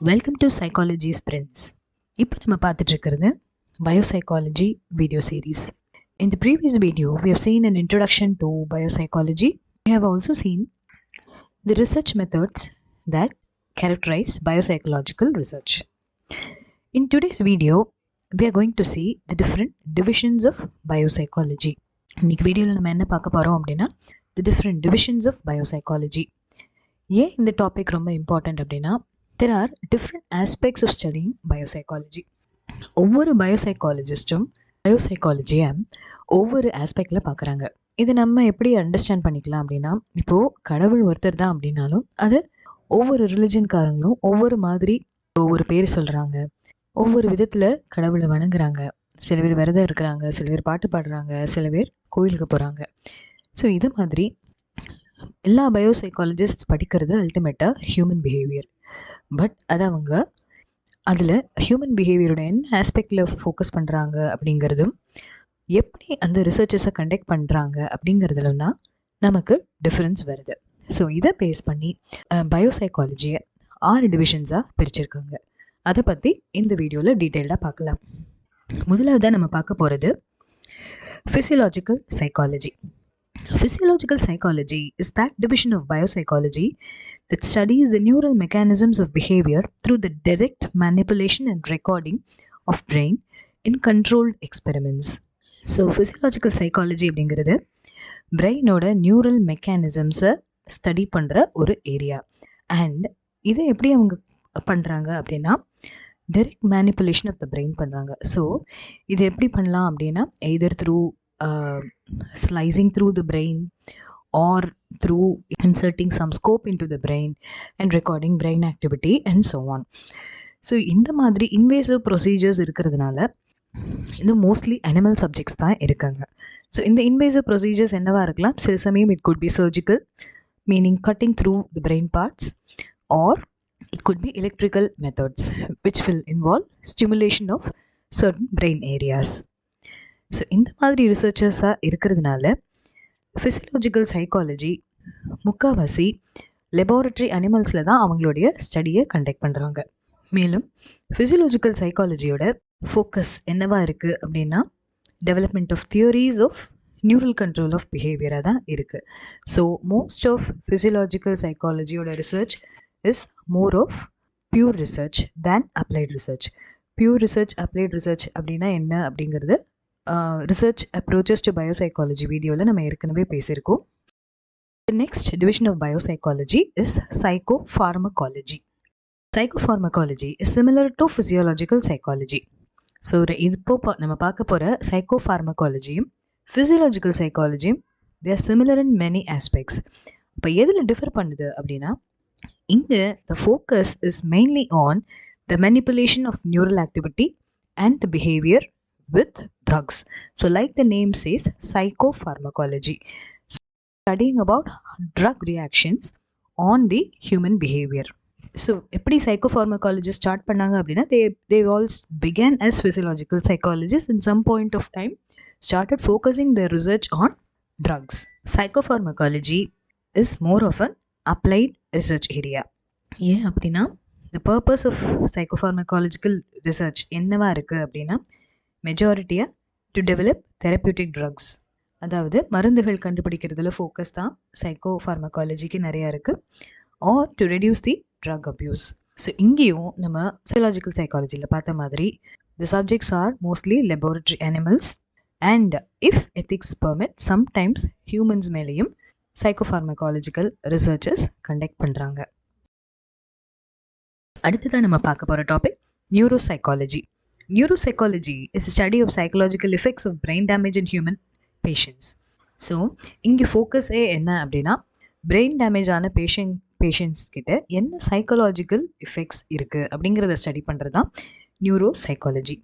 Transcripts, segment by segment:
Welcome to psychology ஸ்பிரின்ஸ். இப்போ நம்ம பார்த்துட்டு இருக்கிறது biopsychology video series. In the previous video, we have seen an introduction to biopsychology. We have also seen the research methods that characterize biopsychological research. In today's video, we are going to see the different divisions of biopsychology. இன்னைக்கு வீடியோவில் நம்ம என்ன பார்க்க போகிறோம் அப்படின்னா the different divisions of biopsychology. ஏன் இந்த topic ரொம்ப இம்பார்ட்டண்ட் அப்படின்னா there are different aspects of studying biopsychology. ஒவ்வொரு பயோசைக்காலஜிஸ்ட்டும் பயோசைக்காலஜியை ஒவ்வொரு ஆஸ்பெக்டில் பார்க்குறாங்க. இது நம்ம எப்படி அண்டர்ஸ்டாண்ட் பண்ணிக்கலாம் அப்படின்னா, இப்போது கடவுள் ஒருத்தர் தான் அப்படின்னாலும் அது ஒவ்வொரு ரிலிஜன்காரங்களும் ஒவ்வொரு மாதிரி ஒவ்வொரு பேர் சொல்கிறாங்க, ஒவ்வொரு விதத்தில் கடவுளை வணங்குறாங்க. சில பேர் விரதம் இருக்கிறாங்க, சில பேர் பாட்டு பாடுறாங்க, சில பேர் கோயிலுக்கு போகிறாங்க. ஸோ இது மாதிரி எல்லா பயோசைக்காலஜிஸ்ட் படிக்கிறது அல்டிமேட்டாக ஹியூமன் பிஹேவியர். பட் அது அவங்க அதில் ஹியூமன் பிஹேவியரோட என்ன ஆஸ்பெக்டில் ஃபோக்கஸ் பண்ணுறாங்க அப்படிங்கிறதும் எப்படி அந்த ரிசர்ச்சஸை கண்டக்ட் பண்ணுறாங்க அப்படிங்கிறதுல தான் நமக்கு டிஃப்ரென்ஸ் வருது. ஸோ இதை பேஸ் பண்ணி பயோசைக்காலஜியை 6 டிவிஷன்ஸாக பிரிச்சிருக்காங்க. அதை பற்றி இந்த வீடியோவில் டீட்டெயில்டாக பார்க்கலாம். முதலாவதாக நம்ம பார்க்க போகிறது physiological psychology. Physiological psychology is that division of biopsychology that studies the neural mechanisms of behavior through the direct manipulation and recording of brain in controlled experiments. So, physiological psychology அப்படிங்கிறது பிரெயினோட நியூரல் மெக்கானிசம்ஸை ஸ்டடி பண்ணுற ஒரு area. And இதை எப்படி அவங்க பண்ணுறாங்க அப்படின்னா direct manipulation of the brain பண்ணுறாங்க. So இது எப்படி பண்ணலாம் அப்படின்னா either through slicing through the brain or through inserting some scope into the brain and recording brain activity and so on. So இந்த மாதிரி இன்வேசிவ் ப்ரொசீஜர்ஸ் இருக்கிறதுனால இது மோஸ்ட்லி அனிமல் சப்ஜெக்ட்ஸ் தான் இருக்காங்க. ஸோ இந்த இன்வேசிவ் ப்ரொசீஜர்ஸ் என்னவா இருக்கலாம்? சில சமயம் it could be surgical, meaning cutting through the brain parts, R it could be electrical methods which will involve stimulation of certain brain areas. So இந்த மாதிரி ரிசர்ச்சர்ஸாக இருக்கிறதுனால ஃபிசியலாஜிக்கல் சைக்காலஜி முக்கால்வாசி லெபார்ட்ரி அனிமல்ஸில் தான் அவங்களுடைய ஸ்டடியை கண்டக்ட் பண்ணுறாங்க. மேலும் ஃபிசியலாஜிக்கல் சைக்காலஜியோட ஃபோக்கஸ் என்னவா இருக்குது அப்படின்னா development of theories of neural control of பிஹேவியராக தான் இருக்குது. ஸோ மோஸ்ட் ஆஃப் ஃபிசியலாஜிக்கல் சைக்காலஜியோட research is more of pure research than applied research. Pure research, applied research அப்படின்னா என்ன அப்படிங்கிறது ரிசர்ச் அப்ரோச்சஸ் டு பயோசைக்காலஜி வீடியோவில் நம்ம ஏற்கனவே பேசியிருக்கோம். The next division of biopsychology is psychopharmacology. Psychopharmacology is similar to physiological psychology. So இப்போ நம்ம பார்க்க போகிற சைக்கோஃபார்மகாலஜியும் ஃபிசியலாஜிக்கல் சைக்காலஜியும் they are similar in many aspects. இப்போ எதில் டிஃபர் பண்ணுது அப்படின்னா இங்கே the focus is mainly on the manipulation of neural activity and the behaviour with drugs. So like the name says, psychopharmacology, studying about drug reactions on the human behavior. So எப்படி psychopharmacology start பண்ணாங்க அப்படின்னா they all began as physiological psychologists in some point of time started focusing their research on drugs. Psychopharmacology is more of an applied research area. ஏன் அப்படின்னா the purpose of psychopharmacological research என்னவா இருக்குது அப்படின்னா மெஜாரிட்டியாக to develop therapeutic drugs, அதாவது மருந்துகள் கண்டுபிடிக்கிறதுல focus தான் சைக்கோ ஃபார்மகாலஜிக்கு நிறையா இருக்குது, or to reduce the drug abuse. So இங்கேயும் நம்ம ஃபிசியலாஜிக்கல் சைக்காலஜியில் பார்த்த மாதிரி the subjects are mostly laboratory animals and if ethics permit sometimes humans மேலேயும் சைக்கோ ஃபார்மகாலஜிக்கல் ரிசர்ச்சஸ் கண்டக்ட் பண்ணுறாங்க. அடுத்ததான் நம்ம பார்க்க போகிற topic neuropsychology. Neuropsychology is a study of psychological effects of brain damage in human patients. So இங்கே ஃபோக்கஸே என்ன அப்படின்னா brain damage ஆன பேஷண்ட்ஸ் கிட்ட என்ன சைக்காலஜிக்கல் எஃபெக்ட்ஸ் இருக்குது அப்படிங்கிறத ஸ்டடி பண்ணுறது தான் நியூரோசைக்காலஜி.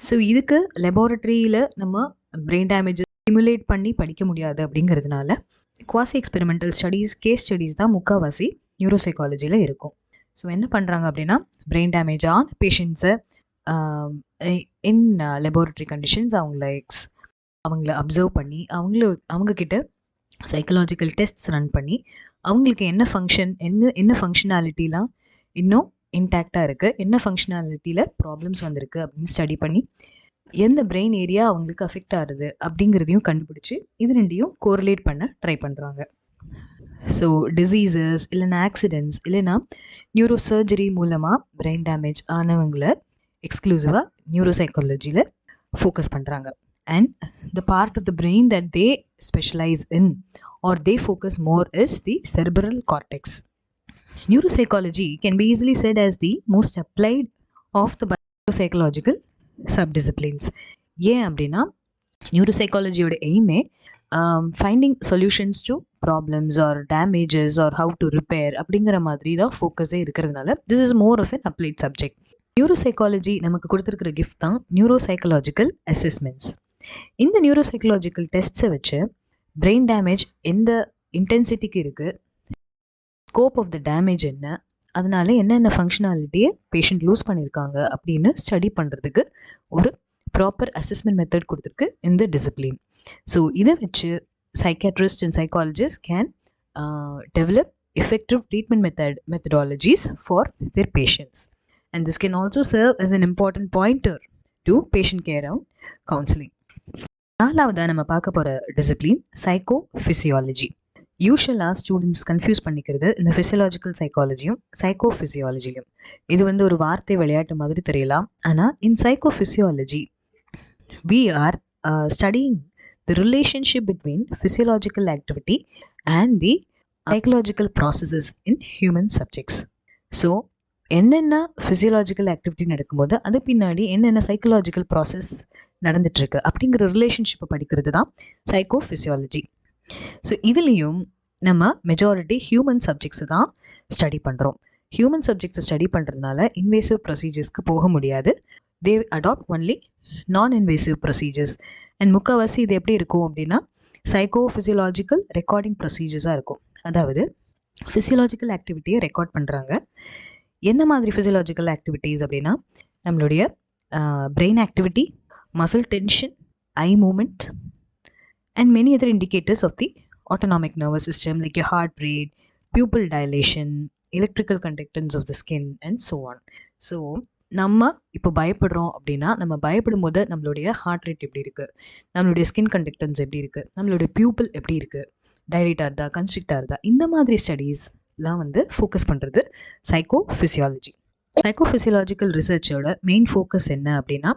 ஸோ இதுக்கு லெபார்ட்ரியில் நம்ம பிரெயின் டேமேஜை ஸ்டிமுலேட் பண்ணி படிக்க முடியாது அப்படிங்கிறதுனால quasi experimental studies, case studies தான் முக்கால்வாசி நியூரோசைக்காலஜியில் இருக்கும். ஸோ என்ன பண்ணுறாங்க அப்படின்னா பிரெயின் டேமேஜ் ஆன பேஷண்ட்ஸை இன் லெபார்ட்ரி கண்டிஷன்ஸ் அவங்கள அப்சர்வ் பண்ணி அவங்கக்கிட்ட சைக்கலாஜிக்கல் டெஸ்ட்ஸ் ரன் பண்ணி அவங்களுக்கு என்ன ஃபங்க்ஷனாலிட்டிலாம் இன்னும் இன்டாக்டாக இருக்குது, என்ன ஃபங்க்ஷனாலிட்டியில் ப்ராப்ளம்ஸ் வந்திருக்கு அப்படின்னு ஸ்டடி பண்ணி எந்த பிரெயின் ஏரியா அவங்களுக்கு அஃபெக்ட் ஆகுது அப்படிங்கிறதையும் கண்டுபிடிச்சி இது ரெண்டையும் கோரிலேட் பண்ண ட்ரை பண்ணுறாங்க. ஸோ டிசீசஸ் இல்லைன்னா ஆக்சிடென்ட்ஸ் இல்லைன்னா நியூரோ சர்ஜரி மூலமாக பிரெயின் டேமேஜ் ஆனவங்களை எக்ஸ்க்ளூசிவாக நியூரோசைக்காலஜியில் ஃபோக்கஸ் பண்ணுறாங்க. And the part of the brain that they specialize in or they focus more is the cerebral cortex. Neuropsychology can be easily said as the most applied of the biopsychological subdisciplines. ஏன் அப்படின்னா நியூரோசைக்காலஜியோட எய்மே finding solutions to problems or damages or how to repair அப்படிங்கிற மாதிரி தான் ஃபோக்கஸே இருக்கிறதுனால this is more of an applied subject. Neuropsychology நமக்கு கொடுத்துருக்கிற கிஃப்ட் தான் நியூரோசைக்காலஜிக்கல் அசஸ்மெண்ட்ஸ். இந்த நியூரோசைக்காலஜிக்கல் டெஸ்ட்ஸை வச்சு பிரெயின் டேமேஜ் எந்த இன்டென்சிட்டிக்கு இருக்குது, ஸ்கோப் ஆஃப் த டேமேஜ் என்ன, அதனால என்னென்ன ஃபங்க்ஷனாலிட்டியை பேஷண்ட் லூஸ் பண்ணியிருக்காங்க அப்படின்னு ஸ்டடி பண்ணுறதுக்கு ஒரு ப்ராப்பர் அசஸ்மெண்ட் மெத்தட் கொடுத்துருக்கு இந்த டிசிப்ளின். ஸோ இதை வச்சு psychiatrist and psychologist can develop effective treatment methodologies for their patients. And this can also serve as an important pointer to patient care and counseling. நாலாவதாக நம்ம பார்க்க போகிற டிசிப்ளின் சைக்கோ ஃபிசியாலஜி. யூஷுவலாக students confuse பண்ணிக்கிறது இந்த physiological சைக்காலஜியும் psycho ஃபிசியாலஜியும். இது வந்து ஒரு வார்த்தை விளையாட்டு மாதிரி தெரியலாம், ஆனால் in psychophysiology we are studying the relationship between physiological activity and the psychological processes in human subjects. So என்னென்ன ஃபிசியலாஜிக்கல் ஆக்டிவிட்டி நடக்கும்போது அது பின்னாடி என்னென்ன சைக்கலாஜிக்கல் ப்ராசஸ் நடந்துட்டுருக்கு அப்படிங்கிற ரிலேஷன்ஷிப்பை படிக்கிறது தான் சைக்கோ ஃபிசியாலஜி. ஸோ இதுலேயும் நம்ம மெஜாரிட்டி ஹியூமன் சப்ஜெக்ட்ஸை தான் ஸ்டடி பண்ணுறோம். ஹியூமன் சப்ஜெக்ட்ஸை ஸ்டடி பண்ணுறதுனால இன்வேசிவ் ப்ரொசீஜர்ஸ்க்கு போக முடியாது. தே அடாப்ட் ஒன்லி நான் இன்வேசிவ் ப்ரொசீஜர்ஸ். அண்ட் முக்கால்வாசி இது எப்படி இருக்கும் அப்படின்னா சைக்கோ ஃபிசியலாஜிக்கல் ரெக்கார்டிங் ப்ரொசீஜர்ஸாக இருக்கும். அதாவது ஃபிசியலாஜிக்கல் ஆக்டிவிட்டியை ரெக்கார்ட் பண்ணுறாங்க. என்ன மாதிரி ஃபிசியலாஜிக்கல் ஆக்டிவிட்டீஸ் அப்படின்னா நம்மளுடைய brain activity, muscle tension, eye movement and many other indicators of the autonomic nervous system like your heart rate, pupil dilation, electrical conductance of the skin and so on. So நம்ம இப்போ பயப்படுறோம் அப்படின்னா நம்ம பயப்படும் போது நம்மளுடைய ஹார்ட் ரேட் எப்படி இருக்குது, நம்மளுடைய ஸ்கின் கண்டக்டன்ஸ் எப்படி இருக்குது, நம்மளுடைய பியூப்பிள் எப்படி இருக்குது, டைலேட்டாக இருந்தா கன்ஸ்ட்ரிக்டாக இருந்தா, இந்த மாதிரி ஸ்டடீஸ்லாம் வந்து ஃபோக்கஸ் பண்ணுறது சைக்கோ ஃபிசியாலஜி. சைக்கோ ஃபிசியாலஜிக்கல் ரிசர்ச்சோட மெயின் ஃபோக்கஸ் என்ன அப்படின்னா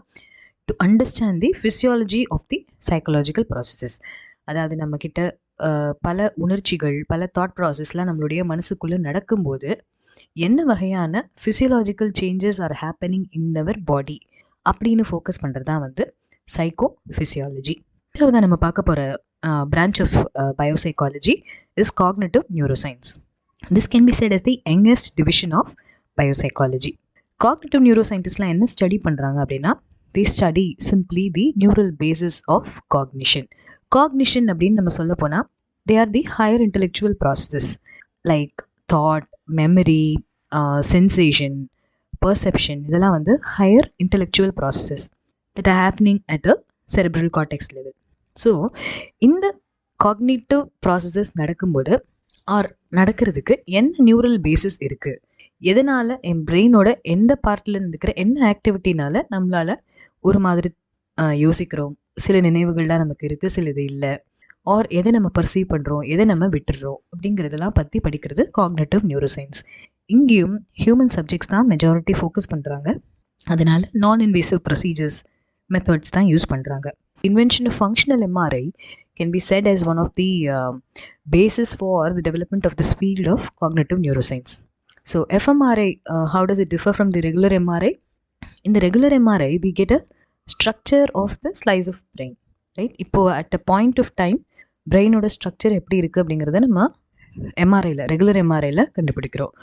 to understand the physiology of the psychological processes. அதாவது நம்மக்கிட்ட பல உணர்ச்சிகள், பல தாட் ப்ராசஸ்லாம் நம்மளுடைய மனசுக்குள்ளே நடக்கும்போது என்ன வகையான physiological changes are happening in our body அப்படின்னு ஃபோக்கஸ் பண்ணுறது தான் வந்து சைக்கோ ஃபிசியாலஜி. இதாவது நம்ம பார்க்க போகிற branch of biopsychology is cognitive neuroscience. This can be said as the youngest division of biopsychology. Cognitive neuroscientists என்ன ஸ்டடி பண்ணுறாங்க அப்படின்னா they study simply the neural basis of cognition. Cognition அப்படின்னு நம்ம சொல்ல போனால் they are the higher intellectual processes like thought, memory, sensation, perception. இதெல்லாம் வந்து higher intellectual processes that are happening at a cerebral cortex level. So இந்த cognitive processes நடக்கும்போது R நடக்கிறதுக்கு என்ன நியூரல் பேசிஸ் இருக்குது, எதனால் என் பிரெயினோட எந்த பார்ட்டில் இருக்கிற என்ன ஆக்டிவிட்டினால நம்மளால் ஒரு மாதிரி யோசிக்கிறோம், சில நினைவுகள்லாம் நமக்கு இருக்குது, சில இது இல்லை, ஆர் எதை நம்ம பர்சீவ் பண்ணுறோம், எதை நம்ம விட்டுடுறோம் அப்படிங்கிறதெல்லாம் பற்றி படிக்கிறது காக்னிட்டிவ் நியூரோசைன்ஸ். இங்கேயும் ஹியூமன் சப்ஜெக்ட்ஸ் தான் மெஜாரிட்டி ஃபோக்கஸ் பண்ணுறாங்க. அதனால நான் இன்வேசிவ் ப்ரொசீஜர்ஸ் மெத்தட்ஸ் தான் யூஸ் பண்ணுறாங்க. Invention of functional MRI can be said as one of the basis for the development of this field of cognitive neuroscience. So fMRI, how does it differ from the regular MRI? In the regular MRI, we get a structure of the slice of brain, right? இப்போ at a point of time brain-ஓட structure எப்படி இருக்குது அப்படிங்கிறத நம்ம MRI-ல regular MRI-ல கண்டுபிடிக்கிறோம்.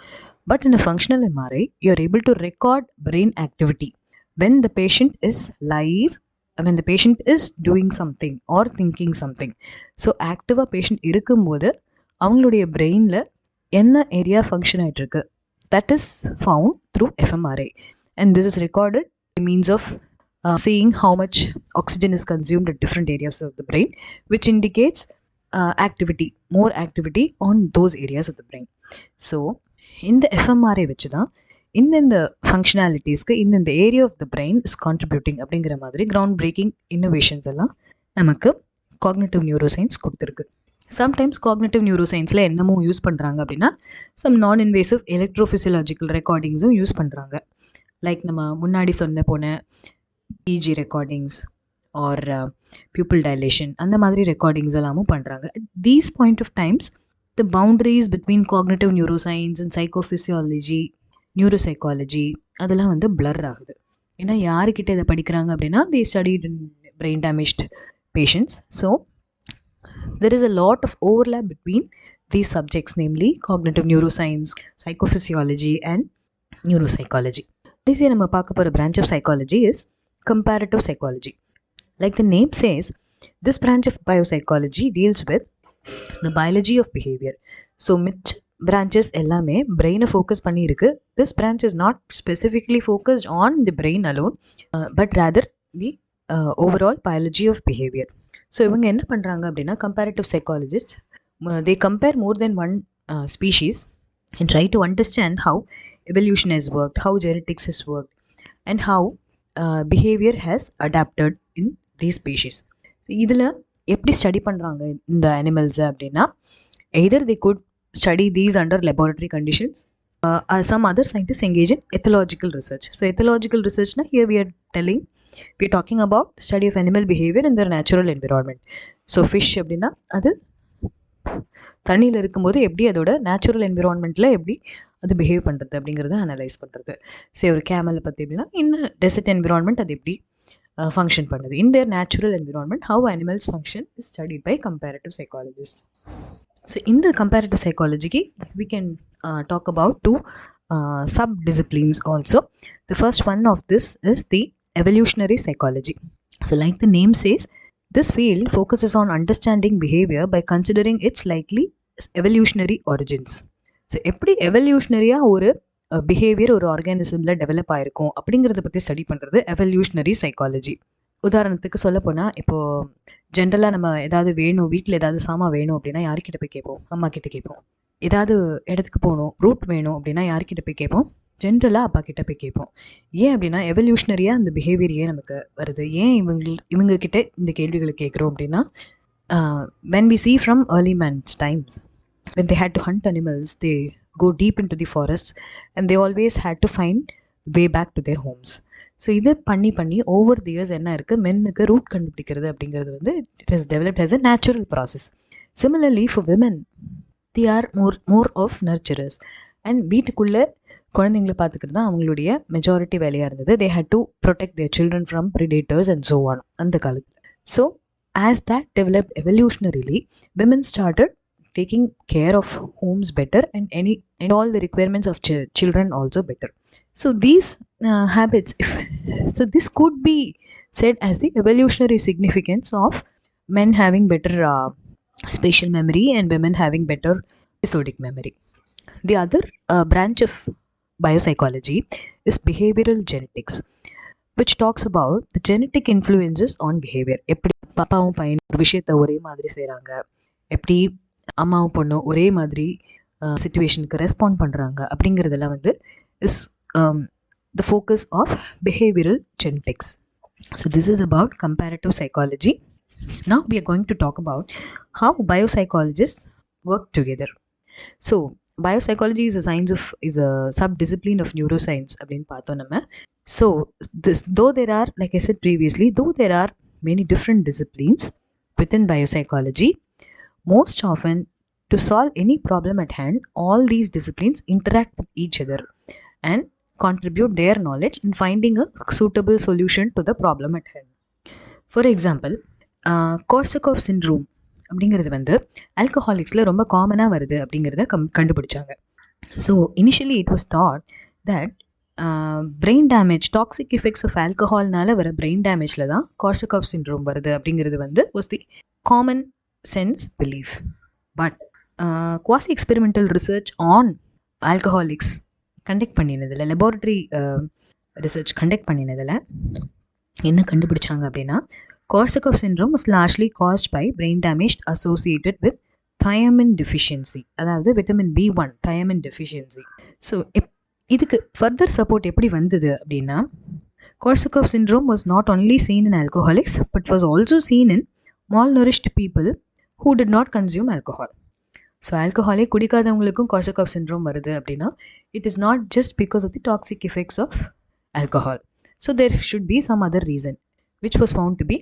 But in a functional MRI, you are able to record brain activity when the patient is live, when the patient is doing something or thinking something. So ஆக்டிவாக patient இருக்கும்போது அவங்களுடைய பிரெயினில் என்ன ஏரியா ஃபங்க்ஷன் ஆகிட்டுருக்கு that is found through fMRI, and this is recorded by means of seeing how much oxygen is consumed at different areas of the brain, which indicates activity, more activity on those areas of the brain. So இந்த fMRI வச்சு தான் இந்தந்த ஃபங்க்ஷனாலிட்டிஸ்க்கு இந்தந்த area of the brain is contributing அப்படிங்கிற மாதிரி ground braking innovations எல்லாம் நமக்கு காக்னிட்டிவ் நியூரோசைன்ஸ் கொடுத்துருக்கு. சம்டைம்ஸ் காக்னிட்டிவ் நியூரோசைன்ஸில் என்னமோ யூஸ் பண்ணுறாங்க அப்படின்னா சம் நான் இன்வேசிவ் எலக்ட்ரோஃபிசியலாஜிக்கல் ரெக்கார்டிங்ஸும் யூஸ் பண்ணுறாங்க. லைக் நம்ம முன்னாடி போன EEG recordings or pupil dilation அந்த மாதிரி ரெக்கார்டிங்ஸ் எல்லாமும் பண்ணுறாங்க. These point of times the boundaries between cognitive neuroscience and psychophysiology neuropsychology அதெல்லாம் வந்து பிளர் ஆகுது. ஏன்னா யாருக்கிட்ட இதை படிக்கிறாங்க அப்படின்னா the studied in brain damaged patients. So there is a lot of overlap between these subjects, namely cognitive neuroscience, psychophysiology and neuropsychology. This is நம்ம பார்க்க போகிற branch of psychology is comparative psychology. Like the name says, this branch of biopsychology deals with the biology of behavior. So which branches எல்லாமே brain focus பண்ணியிருக்கு. This branch is not specifically focused on the brain alone, but rather the overall biology of behavior. So இவங்க என்ன பண்ணுறாங்க அப்படின்னா comparative psychologist they compare more then one species and try to understand how evolution has work, how genetics has work and how behaviour has adapted in these species. இதில் எப்படி study பண்ணுறாங்க இந்த அனிமல்ஸை அப்படின்னா either they good study these under laboratory conditions. Some other scientists engage in ethological research. So ethological research na here we are talking about study of animal behavior in their natural environment. So fish அப்படின்னா அது தண்ணியில் இருக்கும்போது எப்படி அதோட natural என்விரான்மெண்ட்டில் எப்படி அது behave பண்ணுறது அப்படிங்கிறத அனலைஸ் பண்ணுறது. சரி ஒரு கேமலை பற்றி எப்படின்னா இன்னும் டெசர்ட் என்விரான்மெண்ட் அது எப்படி ஃபங்க்ஷன் பண்ணுது. In their natural environment how animals function is studied by comparative psychologist. So in the comparative psychology, we can talk about two sub-disciplines also. The first one of this is the evolutionary psychology. So like the name says, this field focuses on understanding behavior by considering its likely evolutionary origins. So எப்படி எவல்யூஷனரியாக ஒரு behaviour ஒரு ஆர்கானிசமில் develop ஆகிருக்கும் அப்படிங்கிறத பற்றி study பண்ணுறது evolutionary psychology. உதாரணத்துக்கு சொல்ல போனால் இப்போது ஜென்ரலாக நம்ம ஏதாவது வேணும், வீட்டில் ஏதாவது சாமான் வேணும் அப்படின்னா யார்கிட்ட போய் கேட்போம்? அம்மா கிட்ட கேட்போம். ஏதாவது இடத்துக்கு போகணும், ரூட் வேணும் அப்படின்னா யார்கிட்ட போய் கேட்போம்? ஜென்ரலாக அப்பா கிட்ட போய் கேட்போம். ஏன் அப்படின்னா எவல்யூஷனரியாக அந்த பிஹேவியர் ஏன் நமக்கு வருது, ஏன் இவங்கக்கிட்ட இந்த கேள்விகளை கேட்குறோம் அப்படின்னா when we see from early man's times when they had to hunt animals, they go deep into the forests and they always had to find way back to their homes. So இது பண்ணி over the years என்ன இருக்குது, மென்னுக்கு root கண்டுபிடிக்கிறது அப்படிங்கிறது வந்து it is developed as a natural process. Similarly for women the are more of nurturers and வீட்டுக்குள்ளே குழந்தைங்களை பார்த்துக்கிறது தான் அவங்களுடைய மெஜாரிட்டி வேலையாக இருந்தது. They had to protect their children from predators and so on அந்த காலத்தில். So as that developed evolutionarily women started taking care of homes better and all the requirements of children also better. So these habits, so this could be said as the evolutionary significance of men having better spatial memory and women having better episodic memory. The other branch of biopsychology is behavioral genetics, which talks about the genetic influences on behavior. எப்படி பாப்பாவும் பையன் ஒரு விஷயத்தை ஒரே மாதிரி செய்கிறாங்க, எப்படி அம்மாவும் பொண்ணும் ஒரே மாதிரி சிச்சுவேஷனுக்கு ரெஸ்பாண்ட் பண்ணுறாங்க அப்படிங்கிறதெல்லாம் வந்து is the focus of behavioural genetics. So this is about comparative psychology. Now we are going to talk about how biopsychologists work together. So biopsychology is a sub-discipline of neuroscience அப்படின்னு பார்த்தோம் நம்ம. So though there are, like I said previously, though there are many different disciplines within biopsychology, most often to solve any problem at hand, all these disciplines interact with each other and contribute their knowledge in finding a suitable solution to the problem at hand. For example, Korsakoff syndrome அப்படிங்கிறது வந்து ஆல்கஹாலிக்ஸில் ரொம்ப காமனாக வருது அப்படிங்கிறத கண்டுபிடிச்சாங்க. So initially it was thought that brain damage, toxic effects of ஆல்கஹால்னால வர brain டேமேஜில் தான் கார்சகோஃப் சிண்ட்ரோம் வருது அப்படிங்கிறது வந்து was the common sense belief. But quasi experimental research on alcoholics conduct பண்ணினதில், laboratory research conduct பண்ணினதில் என்ன கண்டுபிடிச்சாங்க அப்படின்னா Korsakoff syndrome was largely caused by brain damage associated with thiamine deficiency, அதாவது vitamin B1 thiamine deficiency. So இதுக்கு further support எப்படி வந்தது அப்படின்னா, Korsakoff syndrome was not only seen in alcoholics but was also seen in malnourished people who did not consume alcohol. So ஆல்கஹாலே குடிக்காதவங்களுக்கும் Korsakoff syndrome வருது அப்படின்னா, it is not just because of the toxic effects of alcohol. So there should be some other reason, which was found to be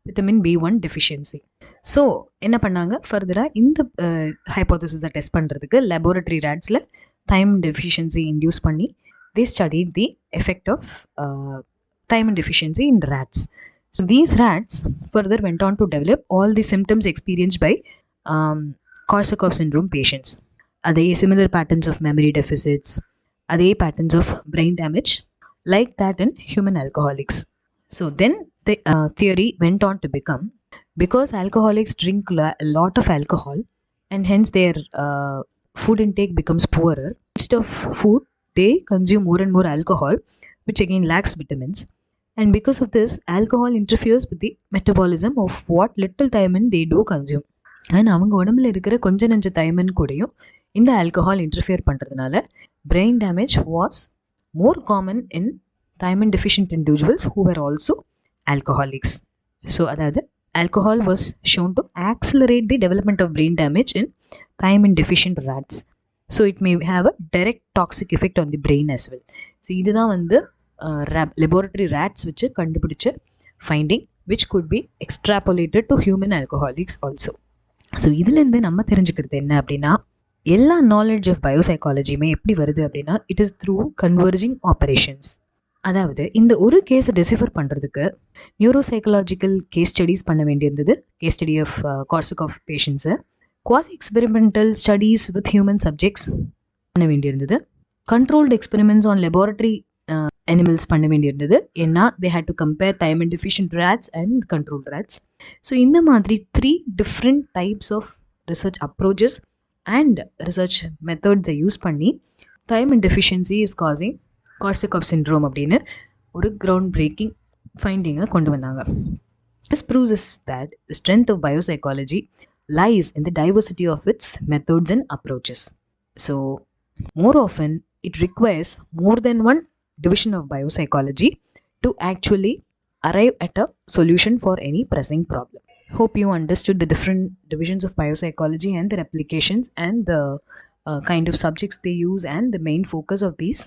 vitamin B1 deficiency. So என்ன பண்ணாங்க, ஃபர்தராக இந்த ஹைப்போதசிஸை test பண்ணுறதுக்கு laboratory ரேட்ஸில் thiamine deficiency induce பண்ணி they studied the effect of thiamine deficiency in rats. So these rats further went on to develop all the symptoms experienced by Korsakoff syndrome patients. Adhe similar patterns of memory deficits, adhe patterns of brain damage like that in human alcoholics. So then the theory went on to become, because alcoholics drink a lot of alcohol and hence their food intake becomes poorer. Instead of food, they consume more and more alcohol, which again lacks vitamins. And because of this, alcohol interferes with the metabolism of what little thiamine they do consume. And அவங்க உடம்புல இருக்கிற கொஞ்ச நஞ்ச thiamine கூடயும் இந்த alcohol interfere பண்ணுறதுனால brain damage was more common in thiamine deficient individuals who were also alcoholics. So அதாவது alcohol was shown to accelerate the development of brain damage in thiamine deficient rats. So it may have a direct toxic effect on the brain as well. So இதுதான் வந்து laboratory rats வச்சு கண்டுபிடிச்ச finding, which could be extrapolated to human alcoholics also. So இதுலேருந்து நம்ம தெரிஞ்சுக்கிறது என்ன அப்படின்னா, எல்லா நாலேஜ் ஆஃப் பயோசைக்காலஜியுமே எப்படி வருது அப்படின்னா, it is through converging operations. அதாவது இந்த ஒரு கேஸை டெசிஃபர் பண்ணுறதுக்கு நியூரோசைக்கலாஜிக்கல் கேஸ் ஸ்டடீஸ் பண்ண வேண்டியிருந்தது, கேஸ் ஸ்டடி ஆஃப் Korsakoff பேஷண்ட்ஸை, quasi experimental studies with human subjects பண்ண வேண்டியிருந்தது, controlled experiments on laboratory animals பண்ண வேண்டியிருந்தது. ஏன்னா they had to compare thiamine deficient rats and controlled rats. So இந்த மாதிரி 3 different types of research approaches and research மெத்தட்ஸை use பண்ணி thiamine deficiency is causing Korsakoff syndrome அப்படின்னு ஒரு கிரவுண்ட் பிரேக்கிங் ஃபைண்டிங்கை கொண்டு வந்தாங்க. This proves us that the strength of biopsychology lies in the diversity of its methods and approaches. So more often it requires more than one division of biopsychology to actually arrive at a solution for any pressing problem. Hope you understood the different divisions of biopsychology and their applications and the kind of subjects they use and the main focus of these